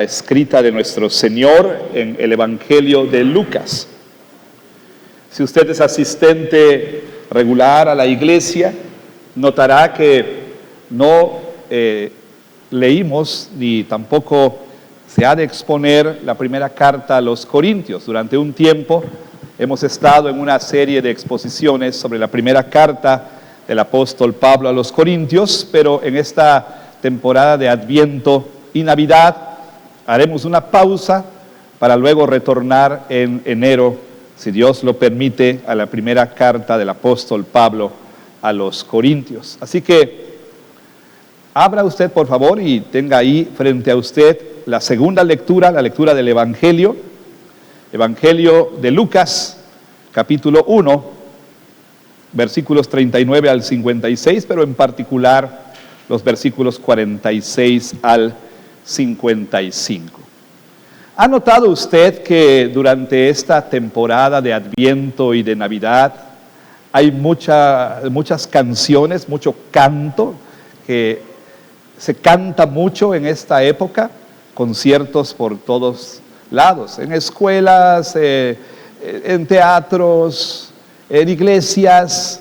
escrita de nuestro Señor en el Evangelio de Lucas. Si usted es asistente regular a la iglesia, notará que no leímos ni tampoco se ha de exponer la primera carta a los Corintios. Durante un tiempo hemos estado en una serie de exposiciones sobre la primera carta del apóstol Pablo a los Corintios, pero en esta temporada de Adviento y Navidad haremos una pausa para luego retornar en enero, si Dios lo permite, a la primera carta del apóstol Pablo a los Corintios. Así que abra usted, por favor, y tenga ahí frente a usted la segunda lectura, la lectura del Evangelio de Lucas, capítulo 1, versículos 39 al 56, pero en particular los versículos 46 al 55. ¿Ha notado usted que durante esta temporada de Adviento y de Navidad hay muchas canciones, mucho canto, que se canta mucho en esta época? Conciertos por todos lados, en escuelas, en teatros, en iglesias.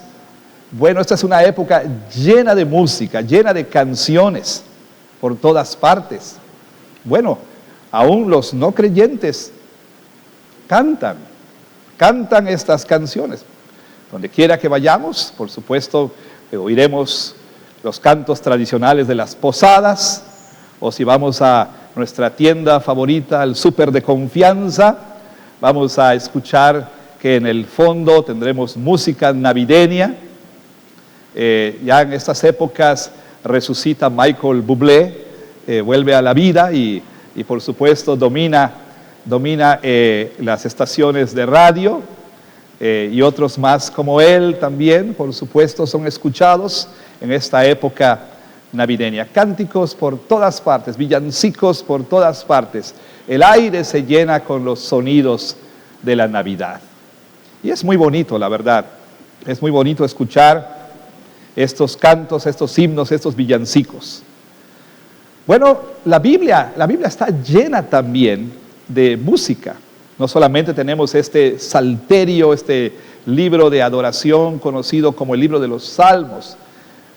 Bueno, esta es una época llena de música, llena de canciones por todas partes. Bueno, aún los no creyentes cantan estas canciones. Donde quiera que vayamos, por supuesto, oiremos los cantos tradicionales de las posadas, o si vamos a nuestra tienda favorita, al súper de confianza, vamos a escuchar que en el fondo tendremos música navideña. Ya en estas épocas resucita Michael Bublé, vuelve a la vida y por supuesto domina las estaciones de radio, y otros más como él también, por supuesto, son escuchados en esta época navideña. Cánticos por todas partes, villancicos por todas partes. El aire se llena con los sonidos de la Navidad. Y es muy bonito, la verdad. Es muy bonito escuchar estos cantos, estos himnos, estos villancicos. Bueno, la Biblia está llena también de música. No solamente tenemos este salterio, este libro de adoración conocido como el libro de los Salmos,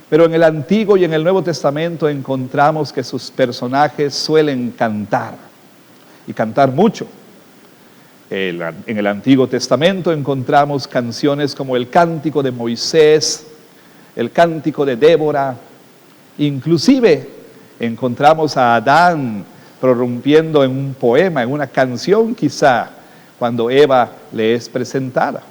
pero en el Antiguo y en el Nuevo Testamento encontramos que sus personajes suelen cantar, y cantar mucho. En el Antiguo Testamento encontramos canciones como el Cántico de Moisés, el Cántico de Débora. Inclusive encontramos a Adán prorrumpiendo en un poema, en una canción quizá, cuando Eva le es presentada.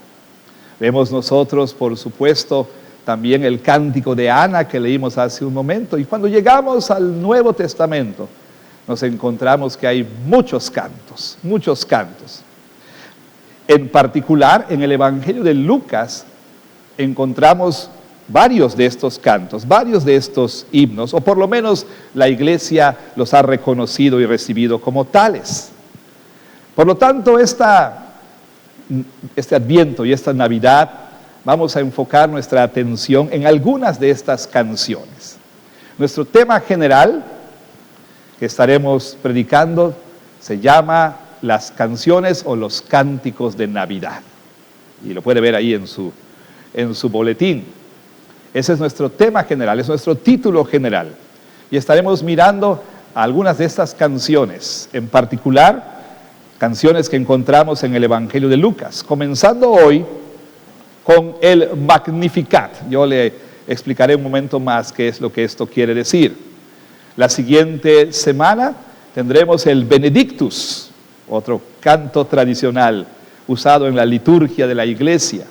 Vemos nosotros, por supuesto, también el Cántico de Ana que leímos hace un momento. Y cuando llegamos al Nuevo Testamento, nos encontramos que hay muchos cantos. En particular, en el Evangelio de Lucas, encontramos varios de estos cantos, varios de estos himnos, o por lo menos la iglesia los ha reconocido y recibido como tales. Por lo tanto, este Adviento y esta Navidad, vamos a enfocar nuestra atención en algunas de estas canciones. Nuestro tema general que estaremos predicando se llama las canciones o los cánticos de Navidad. Y lo puede ver ahí en su boletín. Ese es nuestro tema general, es nuestro título general. Y estaremos mirando algunas de estas canciones, en particular, canciones que encontramos en el Evangelio de Lucas. Comenzando hoy con el Magnificat. Yo le explicaré un momento más qué es lo que esto quiere decir. La siguiente semana tendremos el Benedictus, otro canto tradicional usado en la liturgia de la iglesia.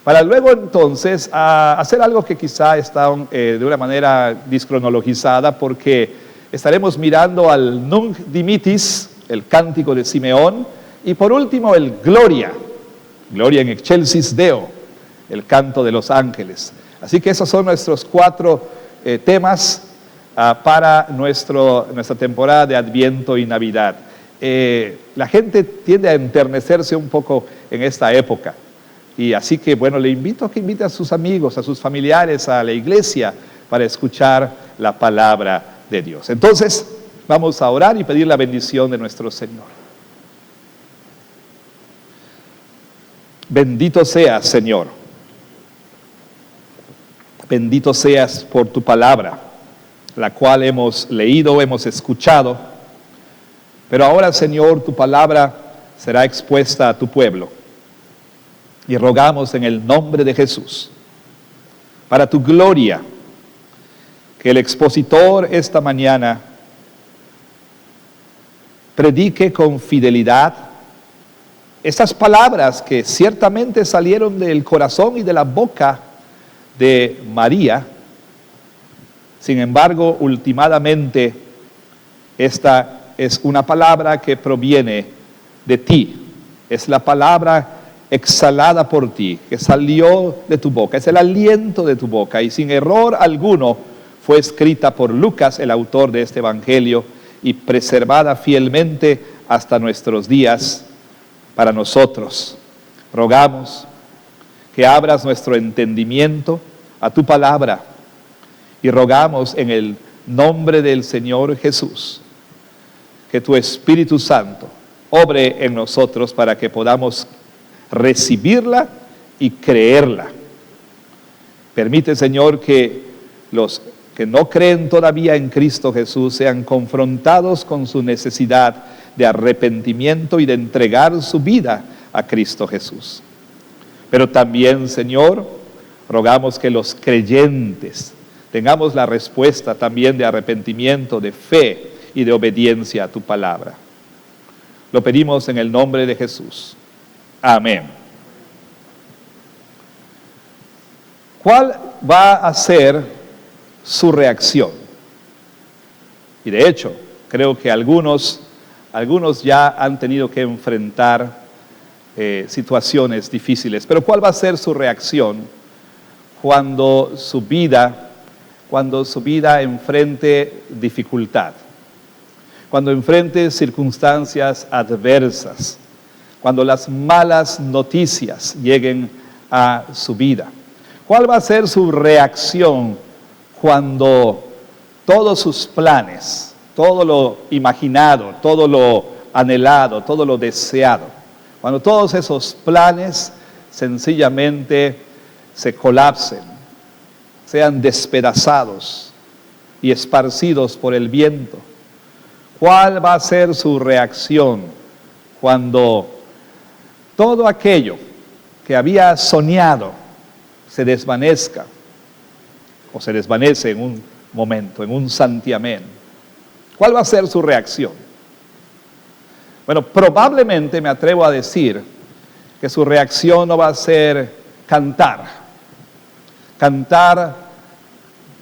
Para luego entonces hacer algo que quizá está de una manera discronologizada, porque estaremos mirando al Nunc Dimittis, el cántico de Simeón, y por último el Gloria in excelsis Deo, el canto de los ángeles. Así que esos son nuestros 4 temas para nuestra temporada de Adviento y Navidad. La gente tiende a enternecerse un poco en esta época. Y así que, bueno, le invito a que invite a sus amigos, a sus familiares, a la iglesia, para escuchar la palabra de Dios. Entonces, Vamos a orar y pedir la bendición de nuestro Señor. Bendito seas, Señor. Bendito seas por tu palabra, la cual hemos leído, hemos escuchado. Pero ahora, Señor, tu palabra será expuesta a tu pueblo. Y rogamos en el nombre de Jesús, para tu gloria, que el expositor esta mañana predique con fidelidad estas palabras que ciertamente salieron del corazón y de la boca de María. Sin embargo, últimamente, esta es una palabra que proviene de ti. Es la palabra exhalada por ti, que salió de tu boca. Es el aliento de tu boca y sin error alguno fue escrita por Lucas, el autor de este evangelio, y preservada fielmente hasta nuestros días para nosotros. Rogamos que abras nuestro entendimiento a tu palabra y rogamos en el nombre del Señor Jesús que tu Espíritu Santo obre en nosotros para que podamos recibirla y creerla. Permite, Señor, que los que no creen todavía en Cristo Jesús sean confrontados con su necesidad de arrepentimiento y de entregar su vida a Cristo Jesús. Pero también, Señor, rogamos que los creyentes tengamos la respuesta también de arrepentimiento, de fe y de obediencia a tu palabra. Lo pedimos en el nombre de Jesús. Amén. ¿Cuál va a ser su reacción? Y de hecho, creo que algunos ya han tenido que enfrentar situaciones difíciles. Pero ¿cuál va a ser su reacción cuando su vida enfrente dificultad? Cuando enfrente circunstancias adversas, cuando las malas noticias lleguen a su vida. ¿Cuál va a ser su reacción cuando todos sus planes, todo lo imaginado, todo lo anhelado, todo lo deseado, cuando todos esos planes sencillamente se colapsen, sean despedazados y esparcidos por el viento? ¿Cuál va a ser su reacción cuando todo aquello que había soñado se desvanezca o se desvanece en un momento, en un santiamén? ¿Cuál va a ser su reacción? Bueno, probablemente me atrevo a decir que su reacción no va a ser cantar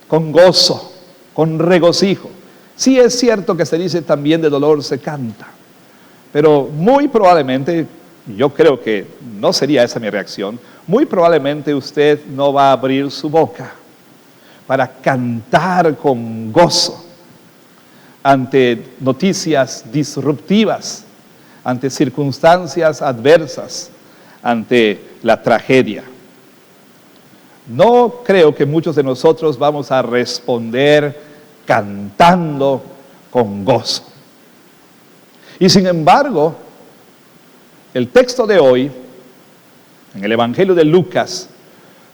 con gozo, con regocijo. Sí es cierto que se dice también de dolor se canta, pero muy probablemente, yo creo que no sería esa mi reacción, muy probablemente usted no va a abrir su boca para cantar con gozo ante noticias disruptivas, ante circunstancias adversas, ante la tragedia. No creo que muchos de nosotros vamos a responder cantando con gozo. Y sin embargo, el texto de hoy, en el Evangelio de Lucas,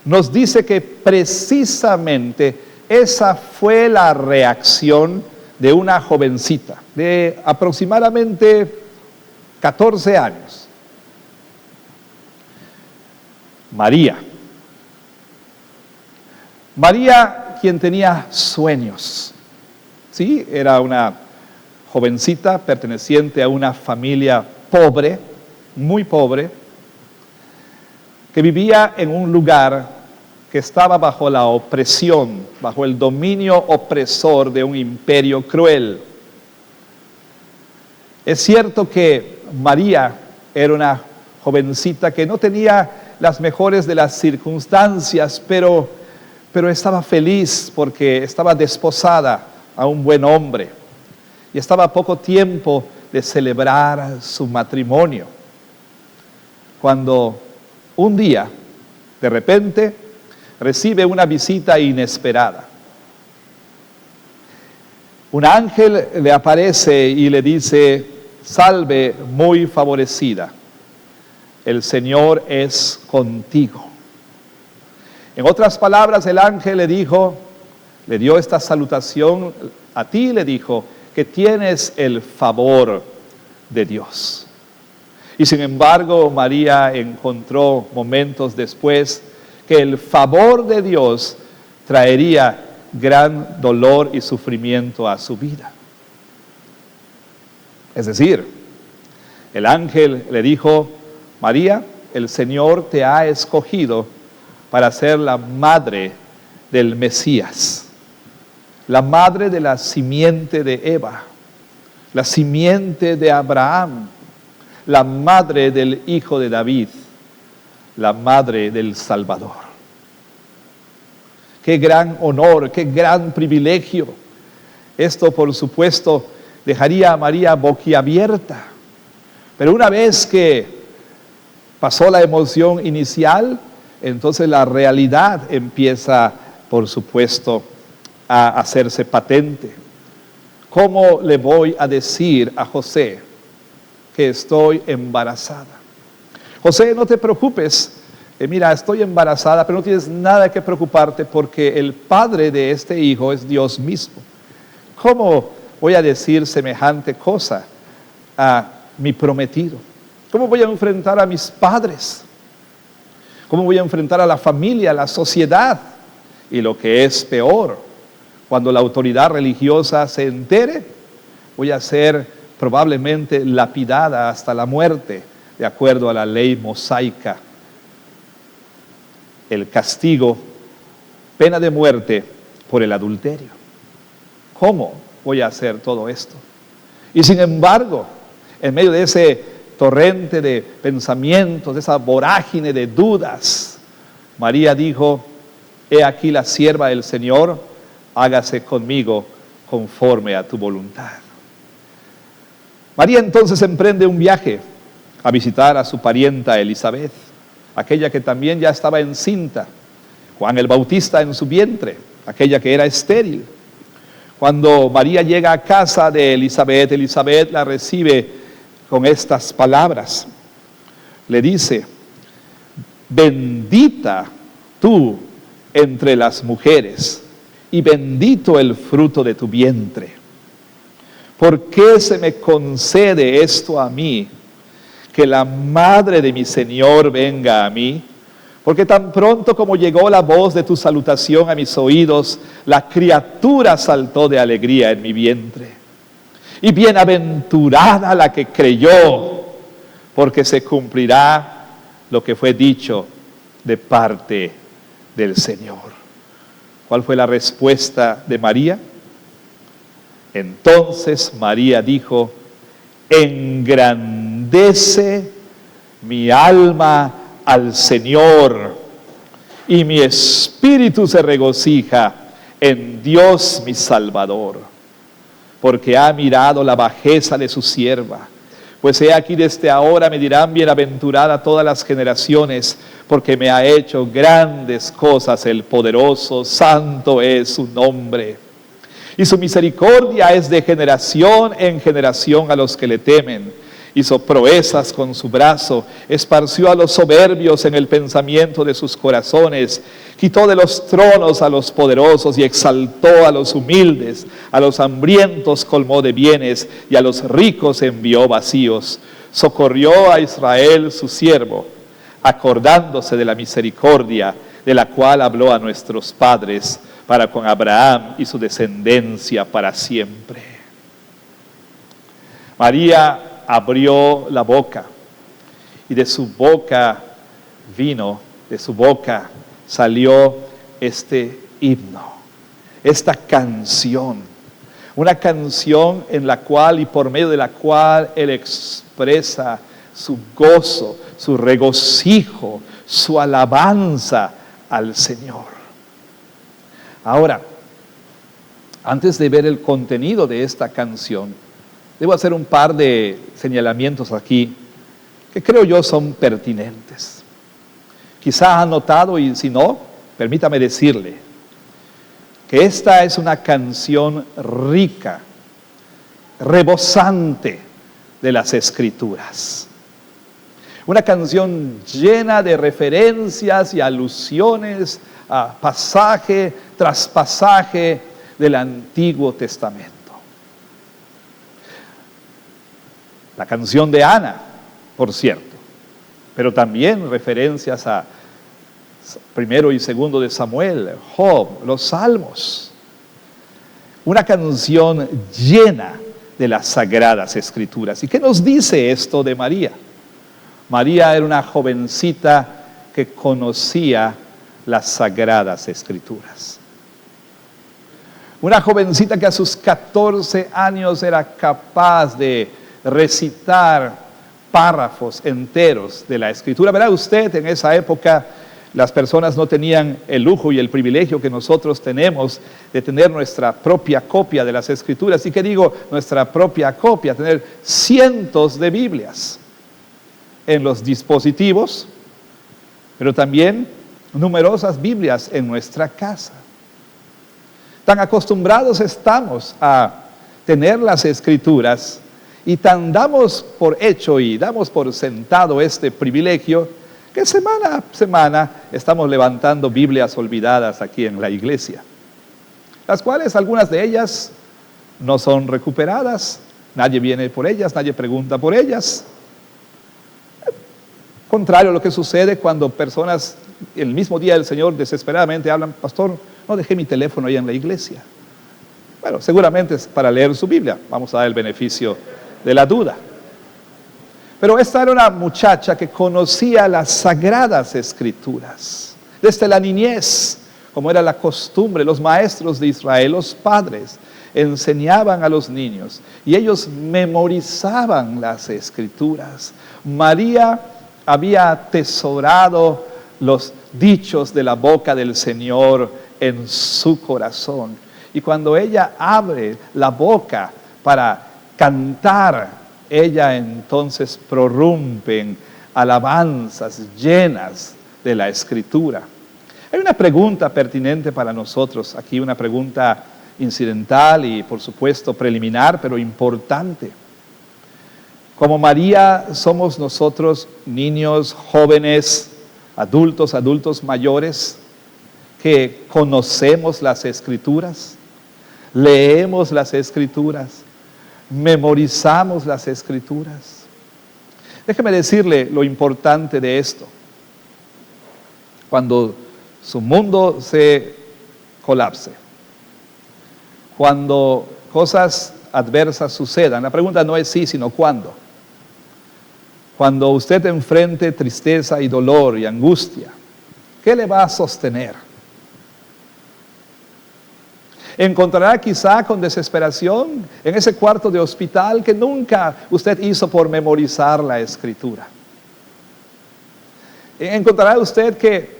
nos dice que precisamente esa fue la reacción de una jovencita de aproximadamente 14 años. María, quien tenía sueños. Sí, era una jovencita perteneciente a una familia pobre, muy pobre, que vivía en un lugar que estaba bajo la opresión, bajo el dominio opresor de un imperio cruel. Es cierto que María era una jovencita que no tenía las mejores de las circunstancias, pero estaba feliz porque estaba desposada a un buen hombre y estaba a poco tiempo de celebrar su matrimonio, cuando un día, de repente, recibe una visita inesperada. un ángel le aparece y le dice: salve, muy favorecida, el Señor es contigo. En otras palabras, el ángel le dijo, le dio esta salutación a ti, le dijo que tienes el favor de Dios. Y sin embargo, María encontró momentos después que el favor de Dios traería gran dolor y sufrimiento a su vida. Es decir, el ángel le dijo: María, el Señor te ha escogido para ser la madre del Mesías, la madre de la simiente de Eva, la simiente de Abraham, la madre del hijo de David, la madre del Salvador. Qué gran honor, qué gran privilegio. Esto, por supuesto, dejaría a María boquiabierta. Pero una vez que pasó la emoción inicial, entonces la realidad empieza, por supuesto, a hacerse patente. ¿Cómo le voy a decir a José que estoy embarazada? José, no te preocupes. Mira, estoy embarazada, pero no tienes nada que preocuparte porque el padre de este hijo es Dios mismo. ¿Cómo voy a decir semejante cosa a mi prometido? ¿Cómo voy a enfrentar a mis padres? ¿Cómo voy a enfrentar a la familia, a la sociedad? Y lo que es peor, cuando la autoridad religiosa se entere, voy a ser probablemente lapidada hasta la muerte, de acuerdo a la ley mosaica. El castigo, pena de muerte por el adulterio. ¿Cómo voy a hacer todo esto? Y sin embargo, en medio de ese torrente de pensamientos, de esa vorágine de dudas, María dijo: he aquí la sierva del Señor, hágase conmigo conforme a tu voluntad. María entonces emprende un viaje a visitar a su parienta Elizabeth, aquella que también ya estaba encinta, Juan el Bautista en su vientre, aquella que era estéril. Cuando María llega a casa de Elizabeth, Elizabeth la recibe con estas palabras. Le dice: bendita tú entre las mujeres y bendito el fruto de tu vientre. ¿Por qué se me concede esto a mí, que la madre de mi Señor venga a mí? Porque tan pronto como llegó la voz de tu salutación a mis oídos, la criatura saltó de alegría en mi vientre. Y bienaventurada la que creyó, porque se cumplirá lo que fue dicho de parte del Señor. ¿Cuál fue la respuesta de María? Entonces María dijo: engrandece mi alma al Señor, y mi espíritu se regocija en Dios mi Salvador, porque ha mirado la bajeza de su sierva. Pues he aquí, desde ahora me dirán bienaventurada todas las generaciones, porque me ha hecho grandes cosas el poderoso, santo es su nombre. Y su misericordia es de generación en generación a los que le temen. Hizo proezas con su brazo, esparció a los soberbios en el pensamiento de sus corazones, quitó de los tronos a los poderosos y exaltó a los humildes, a los hambrientos colmó de bienes y a los ricos envió vacíos. Socorrió a Israel su siervo, acordándose de la misericordia de la cual habló a nuestros padres, para con Abraham y su descendencia para siempre. María abrió la boca y de su boca de su boca salió este himno, esta canción, una canción en la cual y por medio de la cual él expresa su gozo, su regocijo, su alabanza al Señor. Ahora, antes de ver el contenido de esta canción, debo hacer un par de señalamientos aquí que creo yo son pertinentes. Quizá ha notado, y si no, permítame decirle, que esta es una canción rica, rebosante de las Escrituras. Una canción llena de referencias y alusiones a pasaje tras pasaje del Antiguo Testamento. La canción de Ana, por cierto, pero también referencias a primero y segundo de Samuel, Job, los Salmos. Una canción llena de las Sagradas Escrituras. ¿Y qué nos dice esto de María? María era una jovencita que conocía las Sagradas Escrituras. Una jovencita que a sus 14 años era capaz de recitar párrafos enteros de la Escritura. Verá usted, en esa época las personas no tenían el lujo y el privilegio que nosotros tenemos de tener nuestra propia copia de las Escrituras. ¿Y qué digo? Nuestra propia copia, tener cientos de Biblias en los dispositivos, pero también numerosas Biblias en nuestra casa. Tan acostumbrados estamos a tener las Escrituras y tan damos por hecho y damos por sentado este privilegio que semana a semana estamos levantando Biblias olvidadas aquí en la iglesia, las cuales algunas de ellas no son recuperadas, nadie viene por ellas, nadie pregunta por ellas. Contrario a lo que sucede cuando personas el mismo día del Señor desesperadamente hablan: pastor, no dejé mi teléfono ahí en la iglesia. Bueno, seguramente es para leer su Biblia, vamos a dar el beneficio de la duda. Pero esta era una muchacha que conocía las Sagradas Escrituras. Desde la niñez, como era la costumbre, los maestros de Israel, los padres, enseñaban a los niños y ellos memorizaban las Escrituras. María había atesorado los dichos de la boca del Señor en su corazón. Y cuando ella abre la boca para cantar, ella entonces prorrumpe en alabanzas llenas de la Escritura. Hay una pregunta pertinente para nosotros aquí, una pregunta incidental y por supuesto preliminar, pero importante. Como María, somos nosotros niños, jóvenes, adultos mayores, que conocemos las Escrituras, leemos las Escrituras, memorizamos las Escrituras. Déjeme decirle lo importante de esto. Cuando su mundo se colapse, cuando cosas adversas sucedan, la pregunta no es sí, sino cuándo. Cuando usted enfrente tristeza y dolor y angustia, ¿qué le va a sostener? Encontrará quizá con desesperación en ese cuarto de hospital que nunca usted hizo por memorizar la Escritura. Encontrará usted que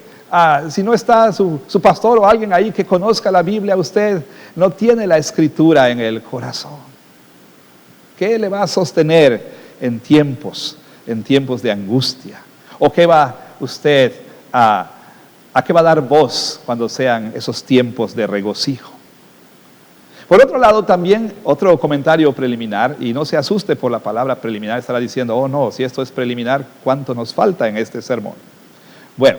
si no está su pastor o alguien ahí que conozca la Biblia, usted no tiene la Escritura en el corazón. ¿Qué le va a sostener en tiempos de angustia? ¿O qué va usted a qué va a dar voz cuando sean esos tiempos de regocijo? Por otro lado, también otro comentario preliminar, y no se asuste por la palabra preliminar, estará diciendo: oh no, si esto es preliminar, ¿cuánto nos falta en este sermón? Bueno,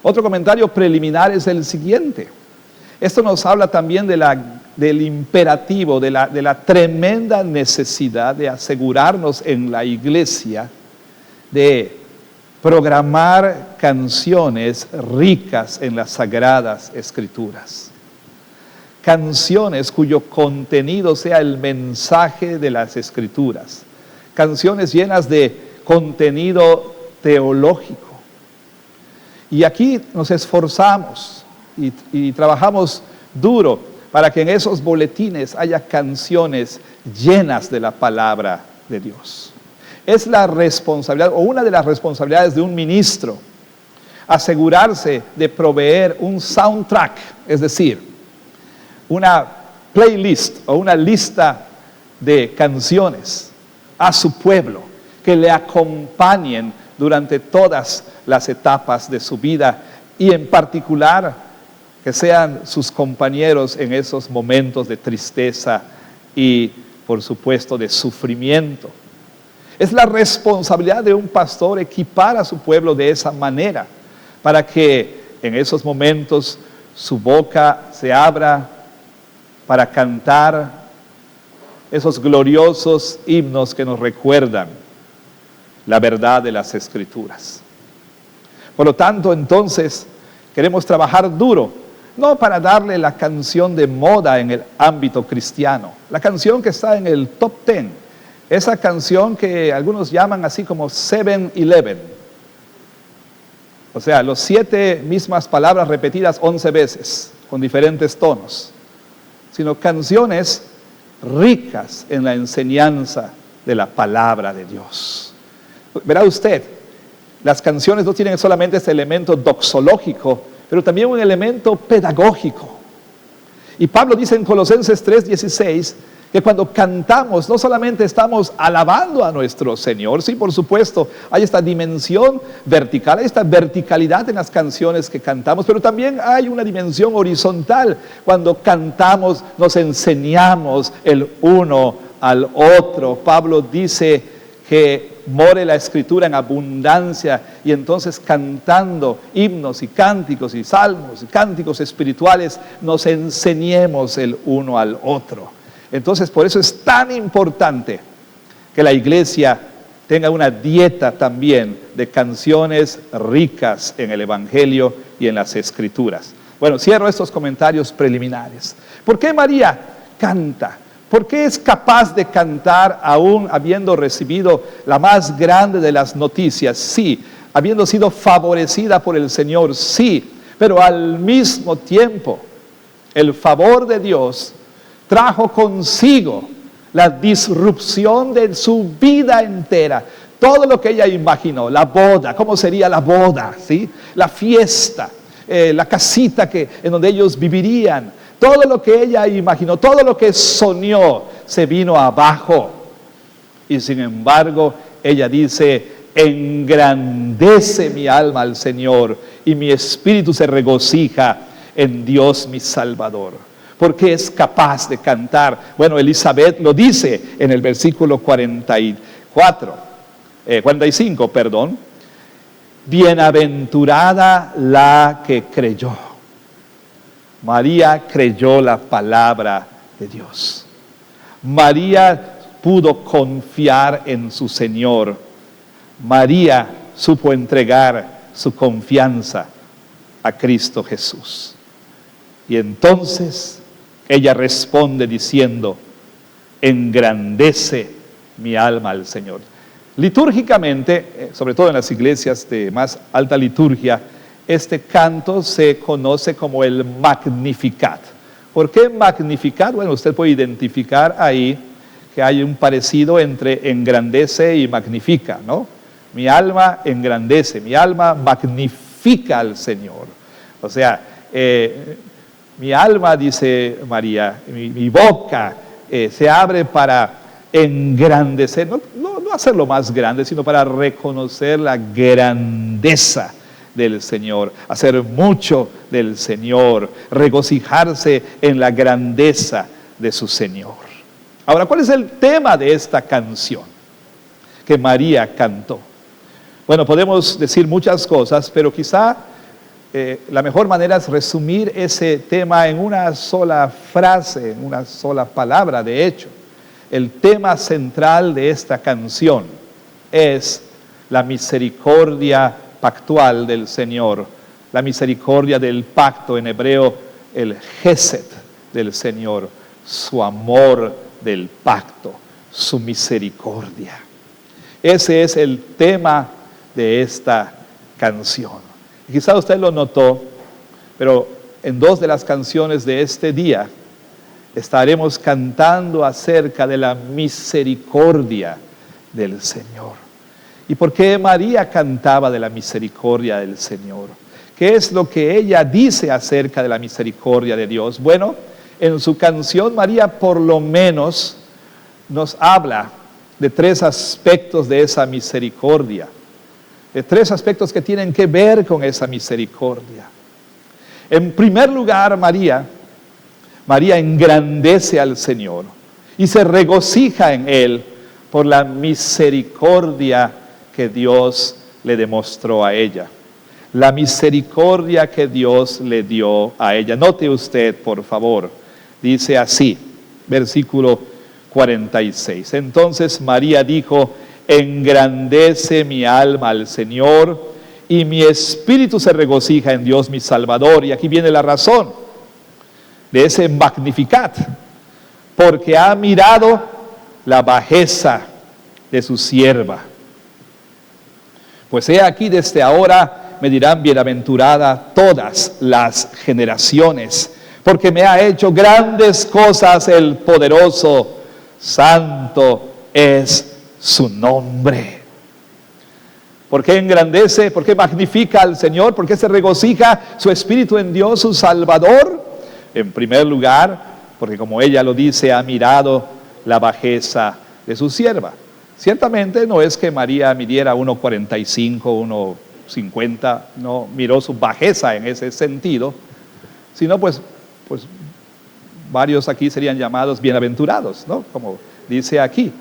otro comentario preliminar es el siguiente. Esto nos habla también del imperativo, de la tremenda necesidad de asegurarnos en la iglesia de programar canciones ricas en las Sagradas Escrituras. Canciones cuyo contenido sea el mensaje de las Escrituras. Canciones llenas de contenido teológico. Y aquí nos esforzamos y trabajamos duro para que en esos boletines haya canciones llenas de la palabra de Dios. Es la responsabilidad, o una de las responsabilidades de un ministro, asegurarse de proveer un soundtrack, es decir, una playlist o una lista de canciones a su pueblo que le acompañen durante todas las etapas de su vida, y en particular que sean sus compañeros en esos momentos de tristeza y, por supuesto, de sufrimiento. Es la responsabilidad de un pastor equipar a su pueblo de esa manera, para que en esos momentos su boca se abra para cantar esos gloriosos himnos que nos recuerdan la verdad de las Escrituras. Por lo tanto, entonces, queremos trabajar duro, no para darle la canción de moda en el ámbito cristiano, la canción que está en el top 10, esa canción que algunos llaman así como 7-Eleven. O sea, los 7 mismas palabras repetidas 11 veces, con diferentes tonos, sino canciones ricas en la enseñanza de la palabra de Dios. Verá usted, las canciones no tienen solamente ese elemento doxológico, pero también un elemento pedagógico. Y Pablo dice en Colosenses 3:16 que cuando cantamos no solamente estamos alabando a nuestro Señor, sí, por supuesto, hay esta dimensión vertical, hay esta verticalidad en las canciones que cantamos, pero también hay una dimensión horizontal. Cuando cantamos nos enseñamos el uno al otro. Pablo dice que more la Escritura en abundancia, y entonces cantando himnos y cánticos y salmos y cánticos espirituales nos enseñemos el uno al otro. Entonces, por eso es tan importante que la iglesia tenga una dieta también de canciones ricas en el Evangelio y en las Escrituras. Bueno, cierro estos comentarios preliminares. ¿Por qué María canta? ¿Por qué es capaz de cantar aún habiendo recibido la más grande de las noticias? Sí. Habiendo sido favorecida por el Señor, sí. Pero al mismo tiempo, el favor de Dios trajo consigo la disrupción de su vida entera. Todo lo que ella imaginó, la boda, ¿cómo sería la boda? ¿Sí? La fiesta, la casita en donde ellos vivirían. Todo lo que ella imaginó, todo lo que soñó, se vino abajo. Y sin embargo, ella dice: engrandece mi alma al Señor, y mi espíritu se regocija en Dios mi Salvador. Porque es capaz de cantar. Bueno, Elizabeth lo dice en el versículo 45, bienaventurada la que creyó. María creyó la palabra de Dios. María pudo confiar en su Señor. María supo entregar su confianza a Cristo Jesús. Y entonces ella responde diciendo: engrandece mi alma al Señor. Litúrgicamente, sobre todo en las iglesias de más alta liturgia, este canto se conoce como el Magnificat. ¿Por qué Magnificat? Bueno, usted puede identificar ahí que hay un parecido entre engrandece y magnifica, ¿no? Mi alma engrandece, mi alma magnifica al Señor. O sea, mi alma, dice María, mi boca se abre para engrandecer, no hacerlo más grande, sino para reconocer la grandeza del Señor, hacer mucho del Señor, regocijarse en la grandeza de su Señor. Ahora, ¿cuál es el tema de esta canción que María cantó? Bueno, podemos decir muchas cosas, pero quizá la mejor manera es resumir ese tema en una sola frase, en una sola palabra. De hecho, el tema central de esta canción es la misericordia pactual del Señor, la misericordia del pacto, en hebreo el Gesed del Señor, su amor del pacto, su misericordia. Ese es el tema de esta canción. Quizá usted lo notó, pero en 2 de las canciones de este día estaremos cantando acerca de la misericordia del Señor. ¿Y por qué María cantaba de la misericordia del Señor? ¿Qué es lo que ella dice acerca de la misericordia de Dios? Bueno, en su canción María por lo menos nos habla de 3 aspectos de esa misericordia. De 3 aspectos que tienen que ver con esa misericordia. En primer lugar, María engrandece al Señor y se regocija en Él por la misericordia que Dios le demostró a ella. La misericordia que Dios le dio a ella. Note usted, por favor, dice así, versículo 46. Entonces María dijo: engrandece mi alma al Señor, y mi espíritu se regocija en Dios mi Salvador. Y aquí viene la razón de ese Magnificat: porque ha mirado la bajeza de su sierva. Pues he aquí, desde ahora me dirán bienaventurada todas las generaciones, porque me ha hecho grandes cosas el poderoso, santo es su nombre. ¿Por qué engrandece? ¿Por qué magnifica al Señor? ¿Por qué se regocija su espíritu en Dios, su Salvador? En primer lugar, porque como ella lo dice, ha mirado la bajeza de su sierva. Ciertamente no es que María midiera 1,45, 1,50, no miró su bajeza en ese sentido, sino pues varios aquí serían llamados bienaventurados, ¿no? Como dice aquí.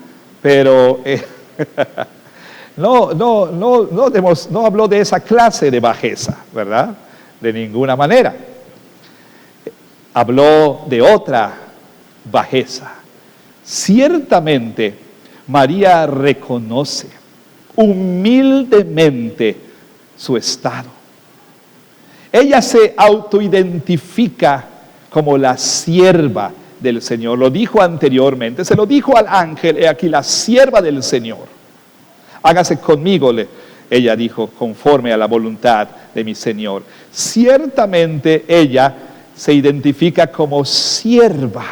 Pero no habló de esa clase de bajeza, ¿verdad? De ninguna manera. Habló de otra bajeza. Ciertamente, María reconoce humildemente su estado. Ella se autoidentifica como la sierva del Señor. Lo dijo anteriormente, se lo dijo al ángel: he aquí la sierva del Señor. Hágase conmigo, ella dijo, conforme a la voluntad de mi Señor. Ciertamente ella se identifica como sierva,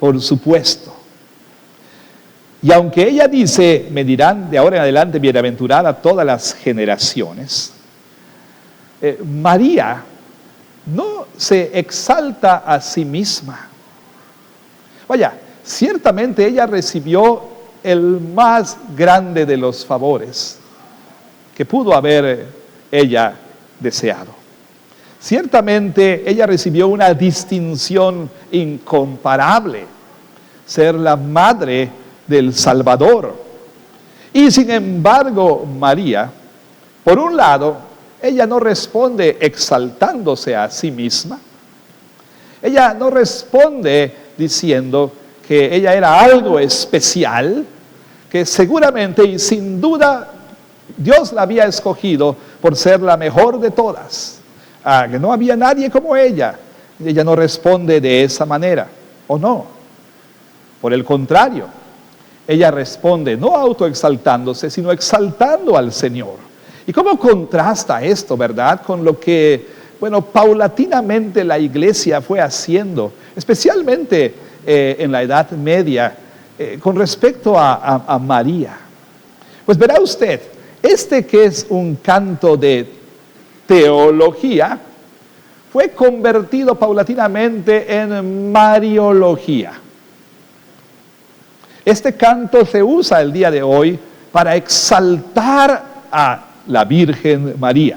por supuesto. Y aunque ella dice: me dirán de ahora en adelante bienaventurada todas las generaciones, María no se exalta a sí misma. Vaya, ciertamente ella recibió el más grande de los favores que pudo haber ella deseado. Ciertamente ella recibió una distinción incomparable: ser la madre del Salvador. Y sin embargo, María, por un lado, ella no responde exaltándose a sí misma. Ella no responde diciendo que ella era algo especial, que seguramente y sin duda Dios la había escogido por ser la mejor de todas, que no había nadie como ella. Ella no responde de esa manera, ¿o no? Por el contrario, ella responde no autoexaltándose, sino exaltando al Señor. ¿Y cómo contrasta esto, verdad, con lo que, paulatinamente la iglesia fue haciendo, especialmente en la Edad Media, con respecto a María? Pues verá usted, que es un canto de teología, fue convertido paulatinamente en mariología. Este canto se usa el día de hoy para exaltar a la Virgen María,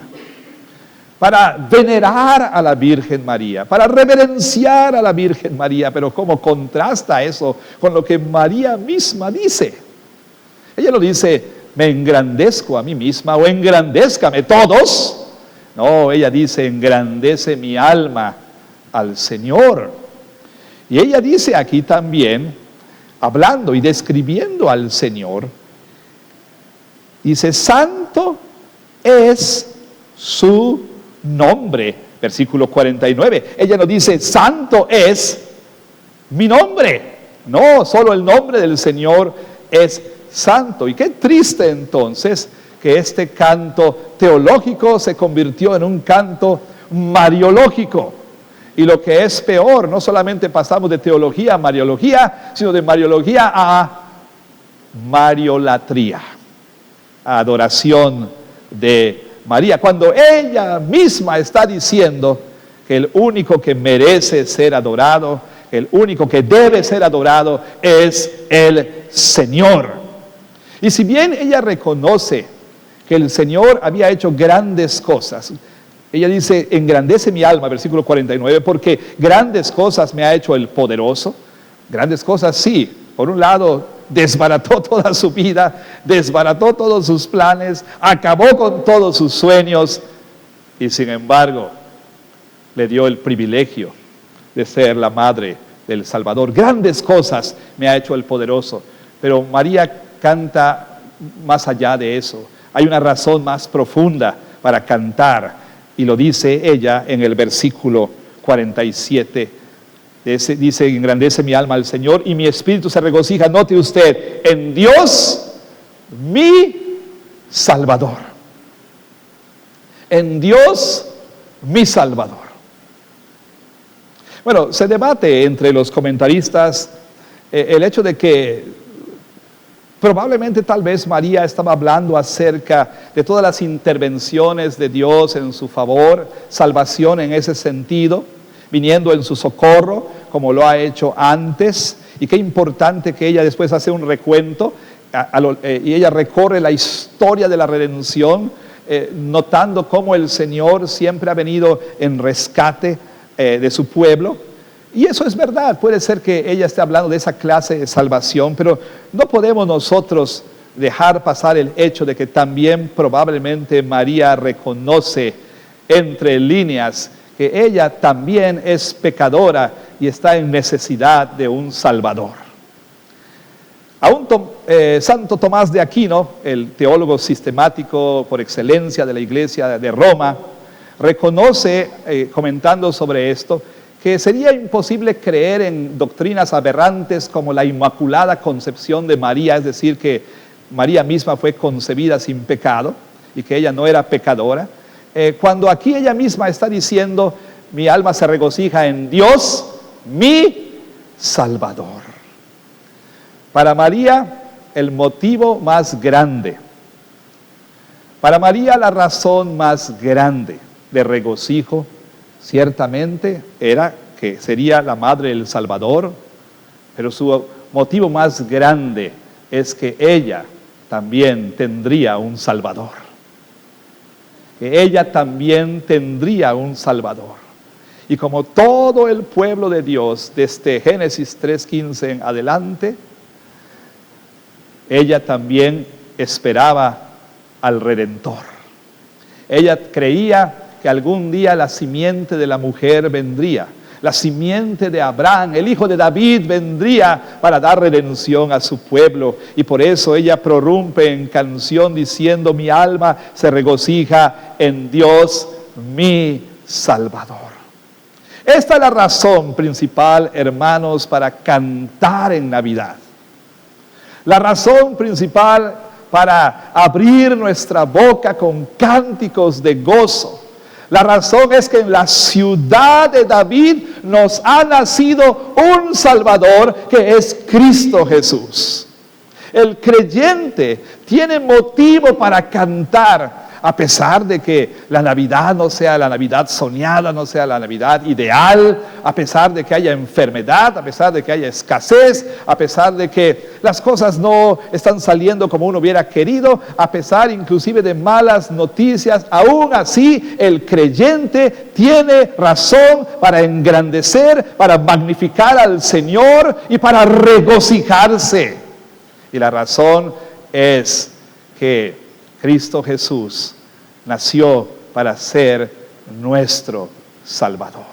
para venerar a la Virgen María, para reverenciar a la Virgen María. Pero ¿cómo contrasta eso con lo que María misma dice? Ella no dice: me engrandezco a mí misma, o engrandézcame todos. No, ella dice: engrandece mi alma al Señor. Y ella dice aquí también, hablando y describiendo al Señor, dice: santo es su nombre. Versículo 49. Ella no dice: santo es mi nombre. No, solo el nombre del Señor es santo. Y qué triste entonces que este canto teológico se convirtió en un canto mariológico. Y lo que es peor, no solamente pasamos de teología a mariología, sino de mariología a mariolatría, a adoración de María, cuando ella misma está diciendo que el único que merece ser adorado, el único que debe ser adorado es el Señor. Y si bien ella reconoce que el Señor había hecho grandes cosas, Ella dice, engrandece mi alma, versículo 49, porque grandes cosas me ha hecho el poderoso. Grandes cosas, sí. Por un lado, desbarató toda su vida, desbarató todos sus planes, acabó con todos sus sueños y sin embargo le dio el privilegio de ser la madre del Salvador. Grandes cosas me ha hecho el poderoso. Pero María canta más allá de eso. Hay una razón más profunda para cantar y lo dice ella en el versículo 47. Dice, engrandece mi alma al Señor y mi espíritu se regocija, note usted, en Dios mi Salvador. En Dios mi Salvador. Bueno, se debate entre los comentaristas el hecho de que probablemente tal vez María estaba hablando acerca de todas las intervenciones de Dios en su favor, salvación en ese sentido, viniendo en su socorro, como lo ha hecho antes, y qué importante que ella después hace un recuento, y ella recorre la historia de la redención, notando cómo el Señor siempre ha venido en rescate de su pueblo. Y eso es verdad, puede ser que ella esté hablando de esa clase de salvación, pero no podemos nosotros dejar pasar el hecho de que también probablemente María reconoce entre líneas que ella también es pecadora y está en necesidad de un Salvador. Aún Santo Tomás de Aquino, el teólogo sistemático por excelencia de la Iglesia de Roma, reconoce, comentando sobre esto, que sería imposible creer en doctrinas aberrantes como la Inmaculada Concepción de María, es decir, que María misma fue concebida sin pecado y que ella no era pecadora, cuando aquí ella misma está diciendo, mi alma se regocija en Dios, mi Salvador. Para María, el motivo más grande, para María la razón más grande de regocijo, ciertamente era que sería la madre del Salvador, pero su motivo más grande es que ella también tendría un Salvador. Que ella también tendría un Salvador. Y como todo el pueblo de Dios, desde Génesis 3:15 en adelante, ella también esperaba al Redentor. Ella creía que algún día la simiente de la mujer vendría, la simiente de Abraham, el hijo de David, vendría para dar redención a su pueblo. Y por eso ella prorrumpe en canción diciendo, mi alma se regocija en Dios, mi Salvador. Esta es la razón principal, hermanos, para cantar en Navidad. La razón principal para abrir nuestra boca con cánticos de gozo. La razón es que en la ciudad de David nos ha nacido un Salvador que es Cristo Jesús. El creyente tiene motivo para cantar, a pesar de que la Navidad no sea la Navidad soñada, no sea la Navidad ideal, a pesar de que haya enfermedad, a pesar de que haya escasez, a pesar de que las cosas no están saliendo como uno hubiera querido, a pesar inclusive de malas noticias, aún así el creyente tiene razón para engrandecer, para magnificar al Señor y para regocijarse. Y la razón es que Cristo Jesús nació para ser nuestro Salvador.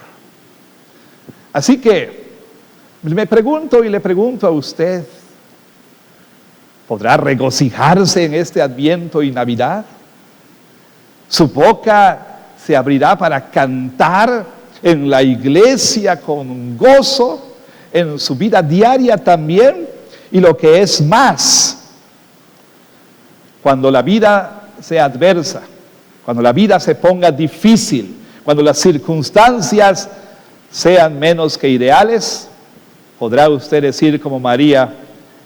Así que me pregunto y le pregunto a usted, ¿podrá regocijarse en este Adviento y Navidad? ¿Su boca se abrirá para cantar en la iglesia con gozo, en su vida diaria también? Y lo que es más, cuando la vida sea adversa, cuando la vida se ponga difícil, cuando las circunstancias sean menos que ideales, podrá usted decir como María,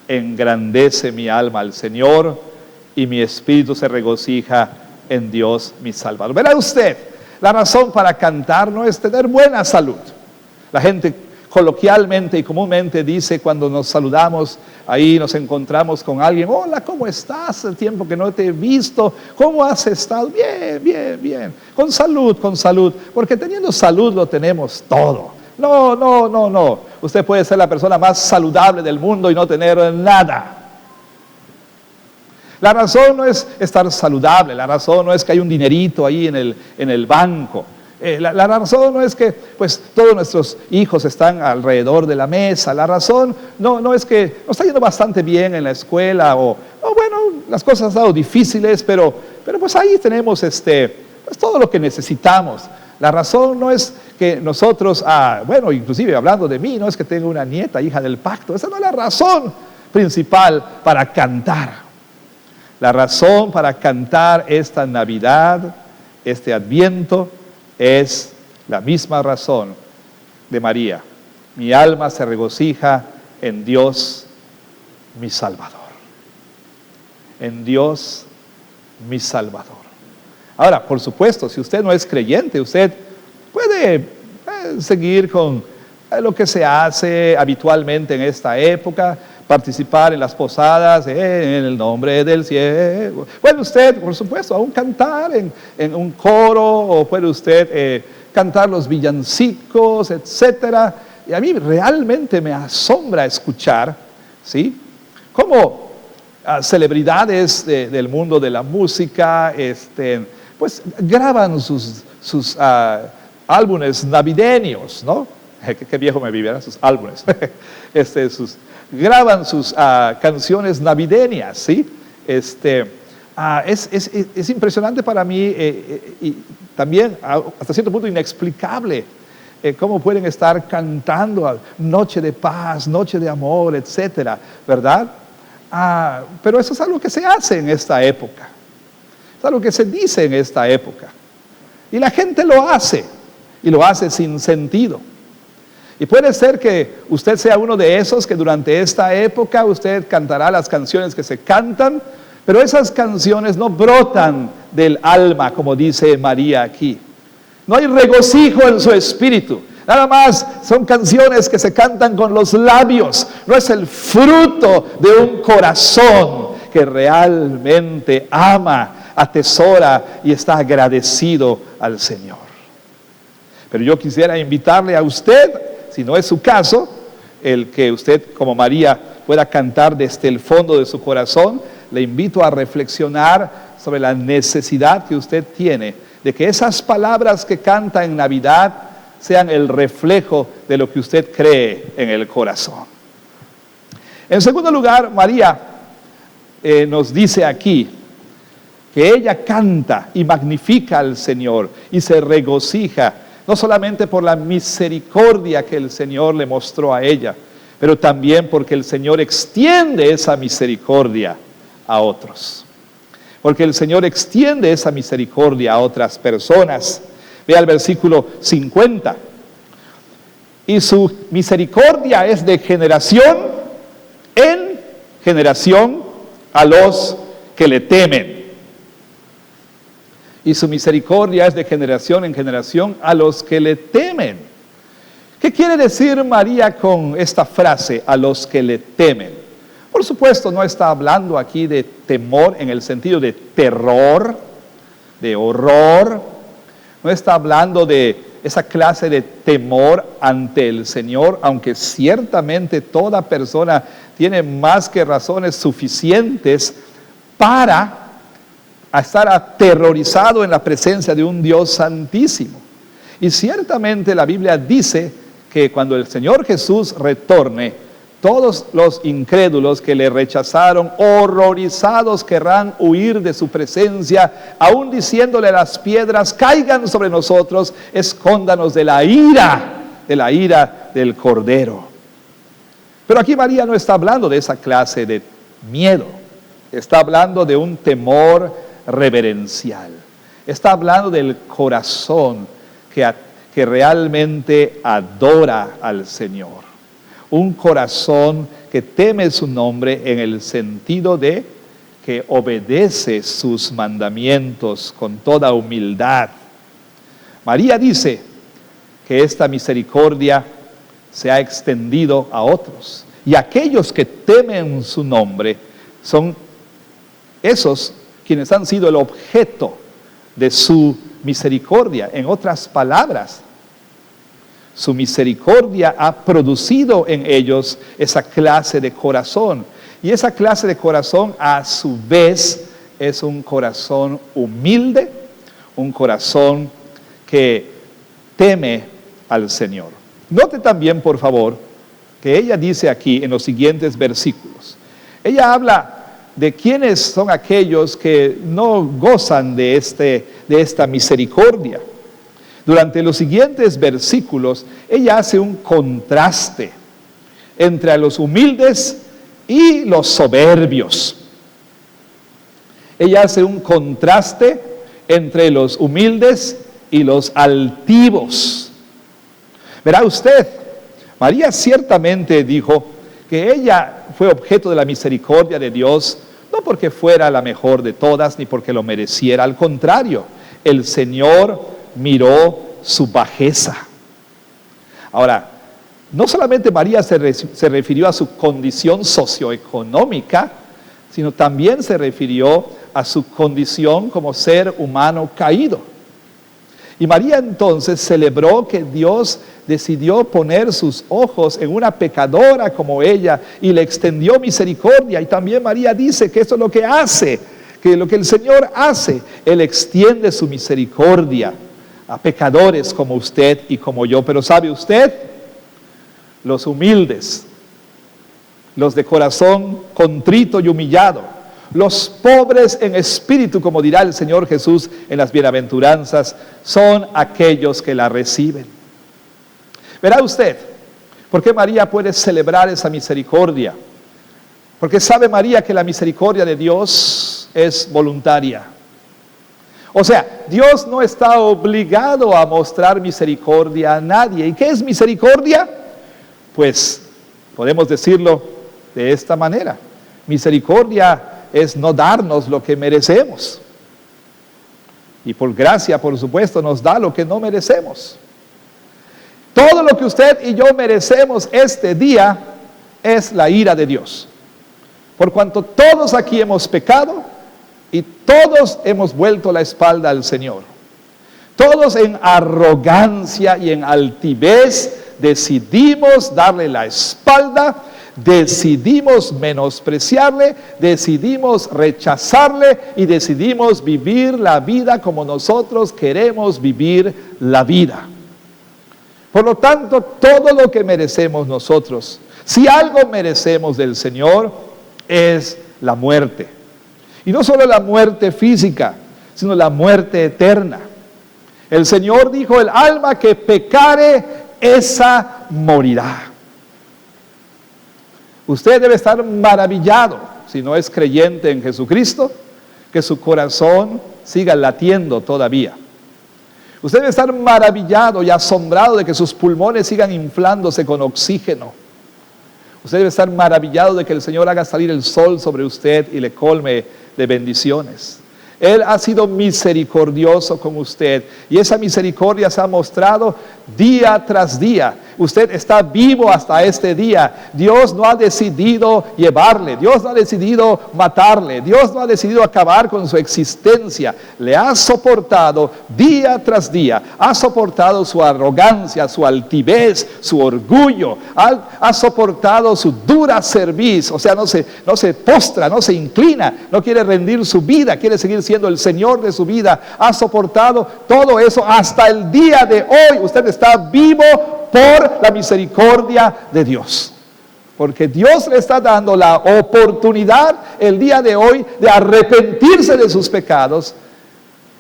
engrandece mi alma al Señor y mi espíritu se regocija en Dios mi Salvador. Verá usted, la razón para cantar no es tener buena salud. La gente coloquialmente y comúnmente dice cuando nos saludamos, ahí nos encontramos con alguien: hola, ¿cómo estás? El tiempo que no te he visto, ¿cómo has estado? Bien, bien, bien, con salud, porque teniendo salud lo tenemos todo. No, usted puede ser la persona más saludable del mundo y no tener nada. La razón no es estar saludable, la razón no es que hay un dinerito ahí en el banco. La razón no es que pues todos nuestros hijos están alrededor de la mesa. La razón no es que nos está yendo bastante bien en la escuela o bueno, las cosas han estado difíciles, pero pues ahí tenemos pues todo lo que necesitamos. La razón no es que nosotros, bueno, inclusive hablando de mí, no es que tenga una nieta, hija del pacto. Esa no es la razón principal para cantar. La razón para cantar esta Navidad, este Adviento, es la misma razón de María. Mi alma se regocija en Dios, mi Salvador. En Dios, mi Salvador. Ahora, por supuesto, si usted no es creyente, usted puede seguir con lo que se hace habitualmente en esta época, participar en las posadas, en el nombre del cielo. Puede usted, por supuesto, aún cantar en un coro, o puede usted cantar los villancicos, etcétera. Y a mí realmente me asombra escuchar, ¿sí?, cómo celebridades del mundo de la música, pues graban sus álbumes navideños, ¿no? Qué viejo me vive, ¿verdad? Sus álbumes. Graban sus canciones navideñas, ¿sí? Es impresionante para mí y también hasta cierto punto inexplicable cómo pueden estar cantando noche de paz, noche de amor, etcétera, ¿verdad? Pero eso es algo que se hace en esta época, es algo que se dice en esta época, y la gente lo hace, y lo hace sin sentido. Y puede ser que usted sea uno de esos que durante esta época usted cantará las canciones que se cantan, pero esas canciones no brotan del alma, como dice María aquí. No hay regocijo en su espíritu. Nada más son canciones que se cantan con los labios. No es el fruto de un corazón que realmente ama, atesora y está agradecido al Señor. Pero yo quisiera invitarle a usted, si no es su caso, el que usted como María pueda cantar desde el fondo de su corazón, le invito a reflexionar sobre la necesidad que usted tiene de que esas palabras que canta en Navidad sean el reflejo de lo que usted cree en el corazón. En segundo lugar, María nos dice aquí que ella canta y magnifica al Señor y se regocija, no solamente por la misericordia que el Señor le mostró a ella, pero también porque el Señor extiende esa misericordia a otros. Porque el Señor extiende esa misericordia a otras personas. Vea el versículo 50. Y su misericordia es de generación en generación a los que le temen. Y su misericordia es de generación en generación a los que le temen. ¿Qué quiere decir María con esta frase, a los que le temen? Por supuesto, no está hablando aquí de temor en el sentido de terror, de horror. No está hablando de esa clase de temor ante el Señor, aunque ciertamente toda persona tiene más que razones suficientes para estar aterrorizado en la presencia de un Dios santísimo. Y ciertamente la Biblia dice que cuando el Señor Jesús retorne, todos los incrédulos que le rechazaron, horrorizados, querrán huir de su presencia, aún diciéndole a las piedras, caigan sobre nosotros, escóndanos de la ira del Cordero. Pero aquí María no está hablando de esa clase de miedo, está hablando de un temor reverencial, está hablando del corazón que realmente adora al Señor. Un corazón que teme su nombre en el sentido de que obedece sus mandamientos con toda humildad. María dice que esta misericordia se ha extendido a otros. Y aquellos que temen su nombre son esos quienes han sido el objeto de su misericordia. En otras palabras, su misericordia ha producido en ellos esa clase de corazón. Y esa clase de corazón a su vez es un corazón humilde, un corazón que teme al Señor. Note también, por favor, que ella dice aquí en los siguientes versículos. Ella habla de quiénes son aquellos que no gozan de esta misericordia. Durante los siguientes versículos, ella hace un contraste entre los humildes y los soberbios. Ella hace un contraste entre los humildes y los altivos. Verá usted, María ciertamente dijo que ella fue objeto de la misericordia de Dios, no porque fuera la mejor de todas, ni porque lo mereciera. Al contrario, el Señor miró su bajeza. Ahora, no solamente María se refirió a su condición socioeconómica, sino también se refirió a su condición como ser humano caído. Y María entonces celebró que Dios decidió poner sus ojos en una pecadora como ella y le extendió misericordia. Y también María dice que eso es lo que hace, que lo que el Señor hace, Él extiende su misericordia a pecadores como usted y como yo. Pero ¿sabe usted? Los humildes, los de corazón contrito y humillado, los pobres en espíritu, como dirá el Señor Jesús en las bienaventuranzas, son aquellos que la reciben. Verá usted, ¿por qué María puede celebrar esa misericordia? Porque sabe María que la misericordia de Dios es voluntaria. O sea, Dios no está obligado a mostrar misericordia a nadie. ¿Y qué es misericordia? Pues podemos decirlo de esta manera. Misericordia es no darnos lo que merecemos. Y por gracia, por supuesto, nos da lo que no merecemos. Todo lo que usted y yo merecemos este día es la ira de Dios. Por cuanto todos aquí hemos pecado y todos hemos vuelto la espalda al Señor. Todos en arrogancia y en altivez decidimos darle la espalda, decidimos menospreciarle, decidimos rechazarle y decidimos vivir la vida como nosotros queremos vivir la vida. Por lo tanto, todo lo que merecemos nosotros, si algo merecemos del Señor, es la muerte. Y no solo la muerte física, sino la muerte eterna. El Señor dijo, el alma que pecare, esa morirá. Usted debe estar maravillado, si no es creyente en Jesucristo, que su corazón siga latiendo todavía. Usted debe estar maravillado y asombrado de que sus pulmones sigan inflándose con oxígeno. Usted debe estar maravillado de que el Señor haga salir el sol sobre usted y le colme de bendiciones. Él ha sido misericordioso con usted y esa misericordia se ha mostrado día tras día. Usted está vivo hasta este día. Dios no ha decidido llevarle, Dios no ha decidido matarle, Dios no ha decidido acabar con su existencia. Le ha soportado día tras día, ha soportado su arrogancia, su altivez, su orgullo, ha soportado su dura cerviz, o sea, no se postra, no se inclina, no quiere rendir su vida, quiere seguir siendo el Señor de su vida. Ha soportado todo eso hasta el día de hoy. Usted está vivo por la misericordia de Dios, porque Dios le está dando la oportunidad el día de hoy de arrepentirse de sus pecados,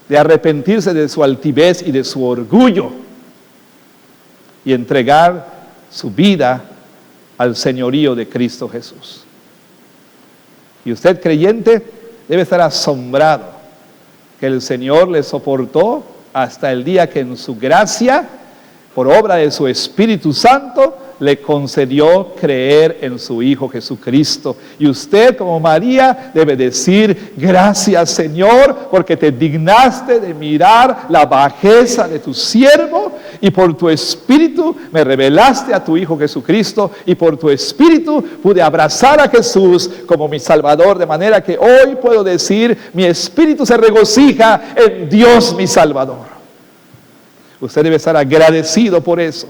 de arrepentirse de su altivez y de su orgullo y entregar su vida al señorío de Cristo Jesús. Y usted, creyente, debe estar asombrado que el Señor le soportó hasta el día que en su gracia, por obra de su Espíritu Santo, le concedió creer en su Hijo Jesucristo. Y usted, como María, debe decir: gracias, Señor, porque te dignaste de mirar la bajeza de tu siervo, y por tu Espíritu me revelaste a tu Hijo Jesucristo, y por tu Espíritu pude abrazar a Jesús como mi Salvador, de manera que hoy puedo decir: mi espíritu se regocija en Dios mi Salvador. Usted debe estar agradecido por eso.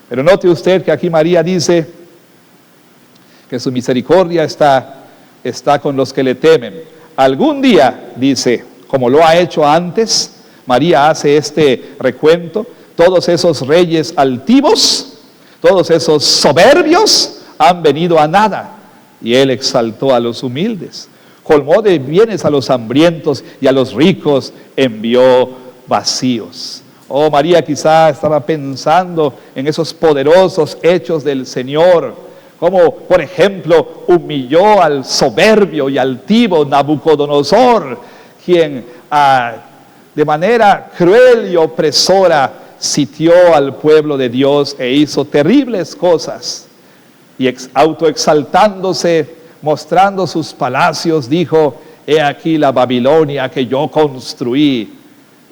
Pero note usted que aquí María dice que su misericordia está con los que le temen. Algún día, dice, como lo ha hecho antes, María hace este recuento: todos esos reyes altivos, todos esos soberbios han venido a nada, y Él exaltó a los humildes. Colmó de bienes a los hambrientos, y a los ricos envió vacíos. Oh, María quizá estaba pensando en esos poderosos hechos del Señor, como por ejemplo humilló al soberbio y altivo Nabucodonosor, quien de manera cruel y opresora sitió al pueblo de Dios e hizo terribles cosas. Y autoexaltándose, mostrando sus palacios, dijo: he aquí la Babilonia que yo construí.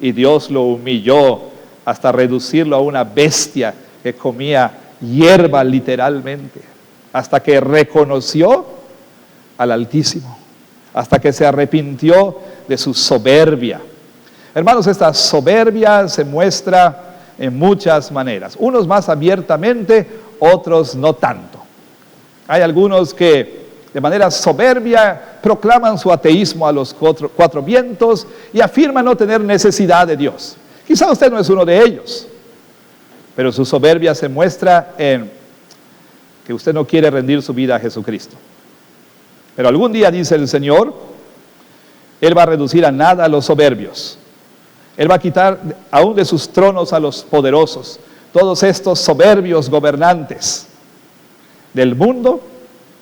Y Dios lo humilló hasta reducirlo a una bestia que comía hierba literalmente, hasta que reconoció al Altísimo, hasta que se arrepintió de su soberbia. Hermanos, esta soberbia se muestra en muchas maneras, unos más abiertamente, otros no tanto. Hay algunos que de manera soberbia proclaman su ateísmo a los cuatro vientos y afirman no tener necesidad de Dios. Quizá usted no es uno de ellos, pero su soberbia se muestra en que usted no quiere rendir su vida a Jesucristo. Pero algún día, dice el Señor, Él va a reducir a nada a los soberbios. Él va a quitar aún de sus tronos a los poderosos, todos estos soberbios gobernantes del mundo,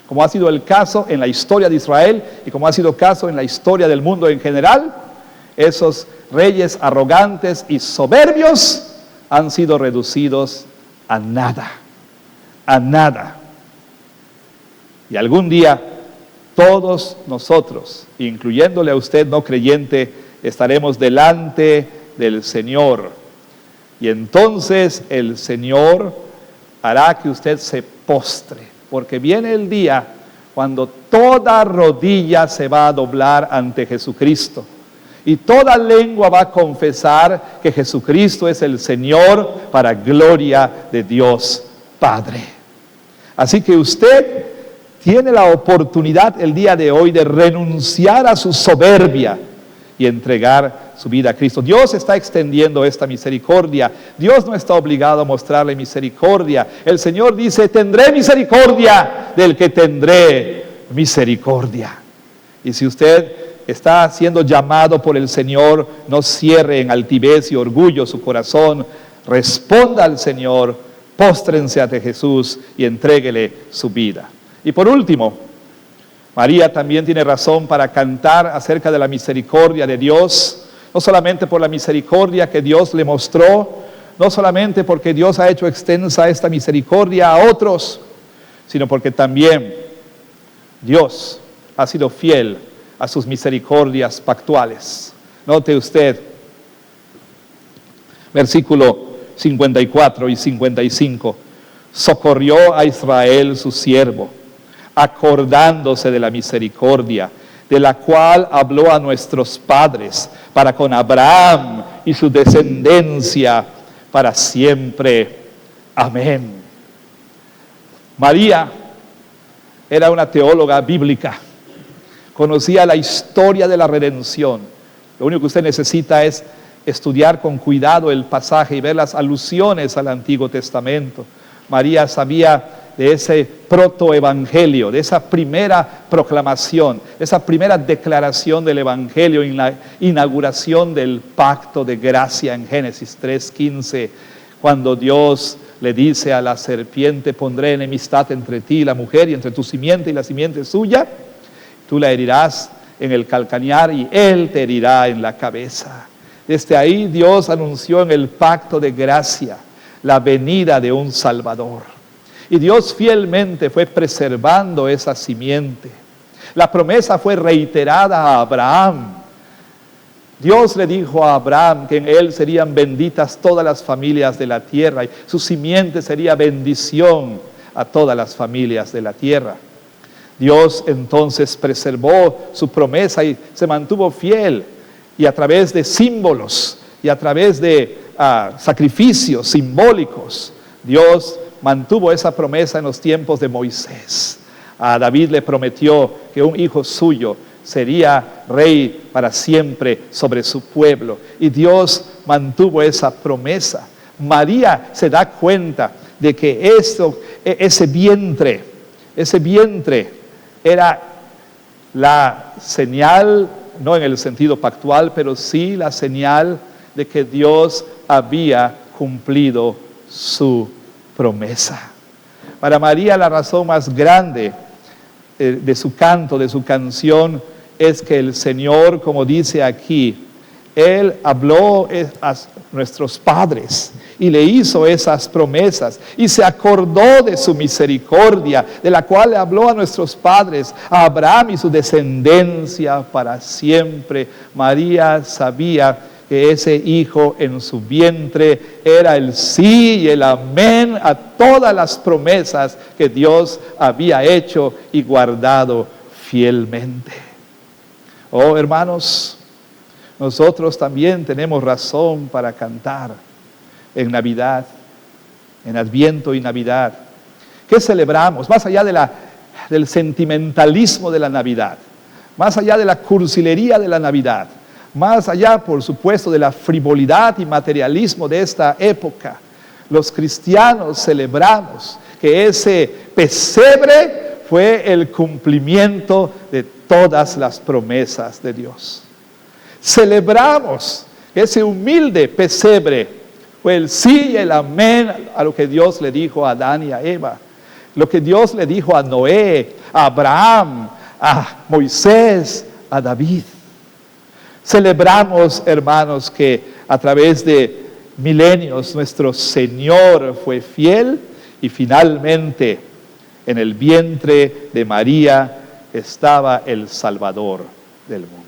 como ha sido el caso en la historia de Israel y como ha sido el caso en la historia del mundo en general. Esos reyes arrogantes y soberbios han sido reducidos a nada, a nada. Y algún día todos nosotros, incluyéndole a usted no creyente, estaremos delante del Señor. Y entonces el Señor hará que usted se postre, porque viene el día cuando toda rodilla se va a doblar ante Jesucristo y toda lengua va a confesar que Jesucristo es el Señor, para gloria de Dios Padre. Así que usted tiene la oportunidad el día de hoy de renunciar a su soberbia y entregar su vida a Cristo. Dios está extendiendo esta misericordia. Dios no está obligado a mostrarle misericordia. El Señor dice: tendré misericordia del que tendré misericordia. Y si usted está siendo llamado por el Señor, no cierre en altivez y orgullo su corazón. Responda al Señor, póstrense ante Jesús y entréguele su vida. Y por último, María también tiene razón para cantar acerca de la misericordia de Dios, no solamente por la misericordia que Dios le mostró, no solamente porque Dios ha hecho extensa esta misericordia a otros, sino porque también Dios ha sido fiel a sus misericordias pactuales. Note usted, versículo 54 y 55, socorrió a Israel su siervo, acordándose de la misericordia, de la cual habló a nuestros padres, para con Abraham y su descendencia para siempre. Amén. María era una teóloga bíblica, conocía la historia de la redención. Lo único que usted necesita es estudiar con cuidado el pasaje y ver las alusiones al Antiguo Testamento. María sabía de ese protoevangelio, de esa primera proclamación, de esa primera declaración del evangelio en la inauguración del pacto de gracia en Génesis 3:15, cuando Dios le dice a la serpiente: pondré enemistad entre ti y la mujer, y entre tu simiente y la simiente suya. Tú la herirás en el calcañar y él te herirá en la cabeza. Desde ahí Dios anunció en el pacto de gracia la venida de un Salvador. Y Dios fielmente fue preservando esa simiente. La promesa fue reiterada a Abraham. Dios le dijo a Abraham que en él serían benditas todas las familias de la tierra y su simiente sería bendición a todas las familias de la tierra. Dios entonces preservó su promesa y se mantuvo fiel, y a través de símbolos y a través de sacrificios simbólicos, Dios mantuvo esa promesa en los tiempos de Moisés. A David le prometió que un hijo suyo sería rey para siempre sobre su pueblo, y Dios mantuvo esa promesa. María se da cuenta de que ese vientre era la señal, no en el sentido pactual, pero sí la señal de que Dios había cumplido su promesa. Para María, la razón más grande de su canto, de su canción, es que el Señor, como dice aquí, Él habló a nuestros padres y le hizo esas promesas y se acordó de su misericordia, de la cual le habló a nuestros padres, a Abraham y su descendencia para siempre. María sabía que ese hijo en su vientre era el sí y el amén a todas las promesas que Dios había hecho y guardado fielmente. Oh, hermanos, nosotros también tenemos razón para cantar en Navidad, en Adviento y Navidad. ¿Qué celebramos? Más allá del sentimentalismo de la Navidad, más allá de la cursilería de la Navidad, más allá, por supuesto, de la frivolidad y materialismo de esta época, los cristianos celebramos que ese pesebre fue el cumplimiento de todas las promesas de Dios. Celebramos que ese humilde pesebre fue el sí y el amén a lo que Dios le dijo a Adán y a Eva, lo que Dios le dijo a Noé, a Abraham, a Moisés, a David. Celebramos, hermanos, que a través de milenios nuestro Señor fue fiel y finalmente en el vientre de María estaba el Salvador del mundo.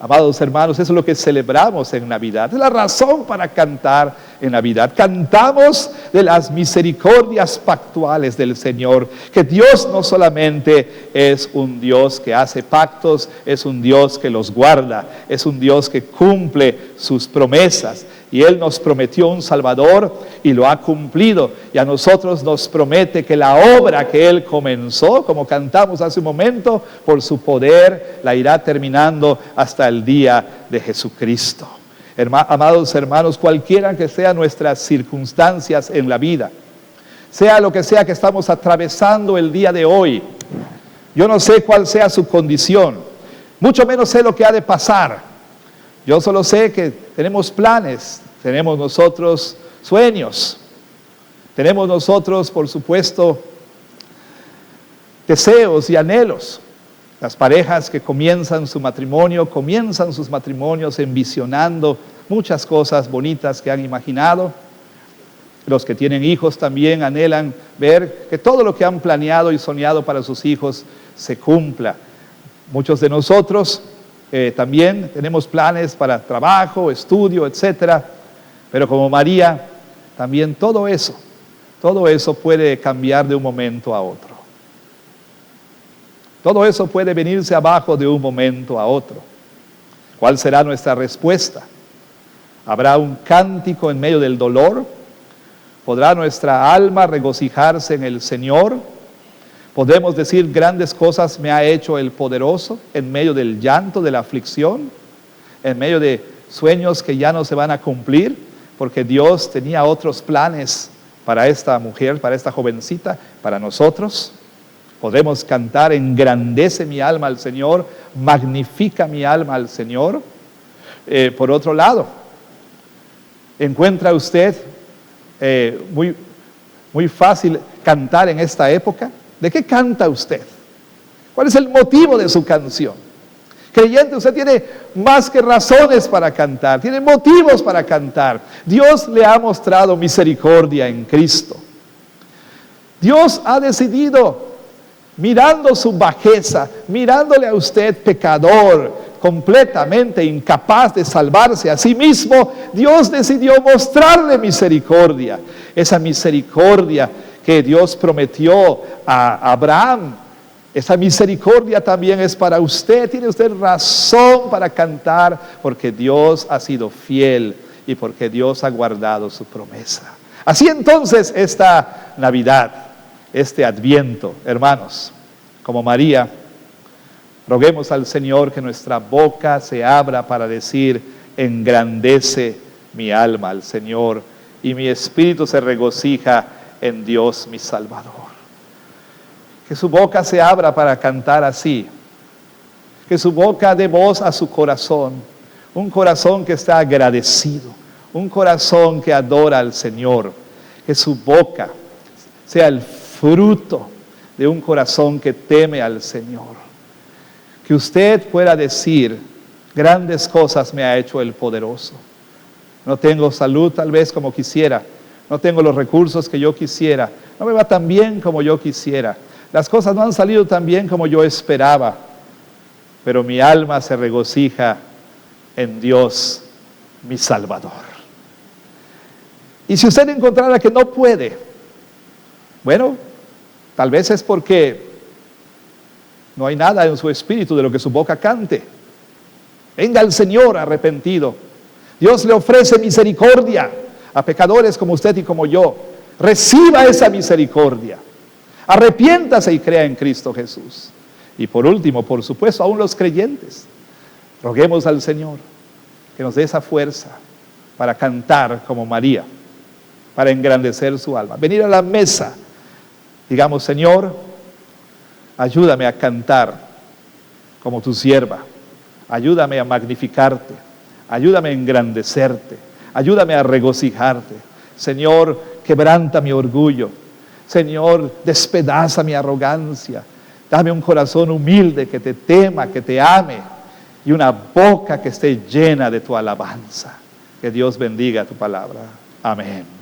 Amados hermanos, eso es lo que celebramos en Navidad. Es la razón para cantar en Navidad. Cantamos de las misericordias pactuales del Señor, que Dios no solamente es un Dios que hace pactos, es un Dios que los guarda, es un Dios que cumple sus promesas. Y Él nos prometió un Salvador y lo ha cumplido. Y a nosotros nos promete que la obra que Él comenzó, como cantamos hace un momento, por su poder la irá terminando hasta el día de Jesucristo. Amados hermanos, cualquiera que sean nuestras circunstancias en la vida, sea lo que sea que estamos atravesando el día de hoy, yo no sé cuál sea su condición, mucho menos sé lo que ha de pasar. Yo solo sé que tenemos planes, tenemos nosotros sueños, tenemos nosotros, por supuesto, deseos y anhelos. Las parejas que comienzan sus matrimonios envisionando muchas cosas bonitas que han imaginado. Los que tienen hijos también anhelan ver que todo lo que han planeado y soñado para sus hijos se cumpla. Muchos de nosotros también tenemos planes para trabajo, estudio, etcétera. Pero como María, también todo eso puede cambiar de un momento a otro. Todo eso puede venirse abajo de un momento a otro. ¿Cuál será nuestra respuesta? ¿Habrá un cántico en medio del dolor? ¿Podrá nuestra alma regocijarse en el Señor? ¿Podemos decir grandes cosas me ha hecho el poderoso en medio del llanto, de la aflicción? En medio de sueños que ya no se van a cumplir, porque Dios tenía otros planes para esta mujer, para esta jovencita, para nosotros. Podemos cantar, engrandece mi alma al Señor, magnifica mi alma al Señor. Por otro lado, ¿encuentra usted muy fácil cantar en esta época? ¿De qué canta usted? ¿Cuál es el motivo de su canción? Creyente, usted tiene más que razones para cantar, tiene motivos para cantar. Dios le ha mostrado misericordia en Cristo. Dios ha decidido, mirando su bajeza, mirándole a usted pecador, completamente incapaz de salvarse a sí mismo, Dios decidió mostrarle misericordia. Esa misericordia que Dios prometió a Abraham, esa misericordia también es para usted. Tiene usted razón para cantar, porque Dios ha sido fiel y porque Dios ha guardado su promesa. Así entonces, esta Navidad, este Adviento, hermanos, como María, roguemos al Señor que nuestra boca se abra para decir: engrandece mi alma al Señor, y mi espíritu se regocija en Dios mi Salvador. Que su boca se abra para cantar así. Que su boca dé voz a su corazón. Un corazón que está agradecido. Un corazón que adora al Señor. Que su boca sea el fruto de un corazón que teme al Señor. Que usted pueda decir: grandes cosas me ha hecho el poderoso. No tengo salud tal vez como quisiera. No tengo los recursos que yo quisiera. No me va tan bien como yo quisiera. Las cosas no han salido tan bien como yo esperaba. Pero mi alma se regocija en Dios, mi Salvador. Y si usted encontrara que no puede, bueno, tal vez es porque no hay nada en su espíritu de lo que su boca cante. Venga al Señor arrepentido. Dios le ofrece misericordia a pecadores como usted y como yo. Reciba esa misericordia. Arrepiéntase y crea en Cristo Jesús. Y por último, por supuesto, aún los creyentes, roguemos al Señor que nos dé esa fuerza para cantar como María, para engrandecer su alma. Venir a la mesa, digamos: Señor, ayúdame a cantar como tu sierva. Ayúdame a magnificarte. Ayúdame a engrandecerte. Ayúdame a regocijarte. Señor, quebranta mi orgullo. Señor, despedaza mi arrogancia. Dame un corazón humilde que te tema, que te ame, y una boca que esté llena de tu alabanza. Que Dios bendiga tu palabra. Amén.